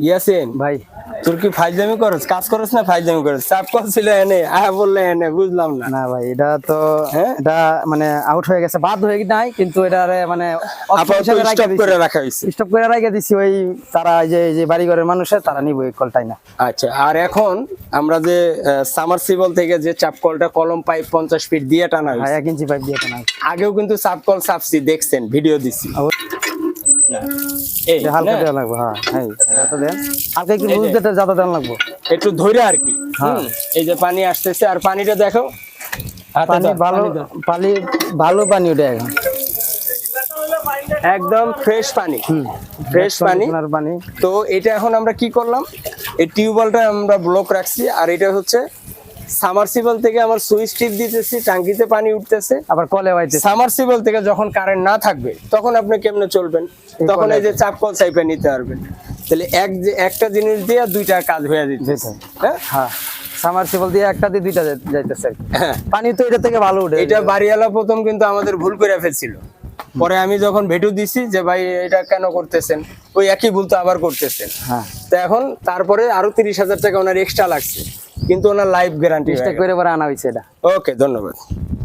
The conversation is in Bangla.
ইয়াসিন ভাই তোর কি ফাইজলামি করছ, কাজ করছ না ফাইজলামি করছ? চাপ করছিল এনে বললে এনে বুঝলাম না। না ভাই, এটা তো হ্যাঁ? এটা মানে আউট হয়ে গেছে, বাদ হয়ে নাই, কিন্তু এটা মানে আপাতত স্টপ করে রাখা হয়েছে। স্টপ করে রেখে দিছি। ওই তারা যে বাড়িঘরের মানুষের তারা নিবে এই কলটাই না। আচ্ছা, আর এখন আমরা যে সামারসিবল থেকে যে চাপ কলটা কলম পাইপ 50 ফিট দিয়ে টানা হ্যাঁ, হয়েছে, 1 ইঞ্চি পাইপ দিয়ে টানা। আগেও কিন্তু চাপ কল চাপছি, দেখছেন, ভিডিও দিছি। এই হালকা না? দেওয়া লাগবে। হ্যাঁ হ্যাঁ, এটা দেন হালকা, একটু এই বুঝ যে। দিতে যাতা দেওয়া লাগবে। একটু ধরে আর কি। হ্যাঁ। এই যে পানি আসতেছে, আর পানিটা দেখো, হাতে পানি দাও, ভালো, পানি দাও। ভালো পানি ওটা এখন। একদম ফ্রেশ পানি, ফ্রেশ পানি। আপনার পানি তো এটা এখন আমরা কি করলাম, এই টিউবওয়েলটা আমরা ব্লক রাখছি, আর এটা হচ্ছে সামারসিবল থেকে আমার সুইচ টিপ দিতেছি, টাঙ্কিতে পানি উঠতেছে। আবার কলে বাইতে। সামারসিবল থেকে যখন কারেন্ট না থাকবে তখন আপনি কেমনে চলবেন, তখন এই যে চাপ কল চাইপে নিতে পারবেন। তাহলে একটা জিনিস দিয়ে দুইটা কাজ হয়ে যেতে। হ্যাঁ হ্যাঁ, সামারসিবল দিয়ে একটা দিয়ে দুইটা যাইতেছে। হ্যাঁ। পানি তো এটা থেকে ভালো উঠে। এটা বাড়িওয়ালা প্রথম কিন্তু আমাদের ভুল করে ফেলছিল, পরে আমি যখন ভেটু দিছি যে ভাই এটা কেন করতেছেন, ওই একই ভুল তো আবার করতেছেন। হ্যাঁ, তো এখন তারপরে আরো 30,000 টাকা ওনার এক্সট্রা লাগছে, কিন্তু ওনার লাইফ গ্যারান্টি। চেষ্টা করে পরে আনা হয়েছে এটা। ওকে, ধন্যবাদ।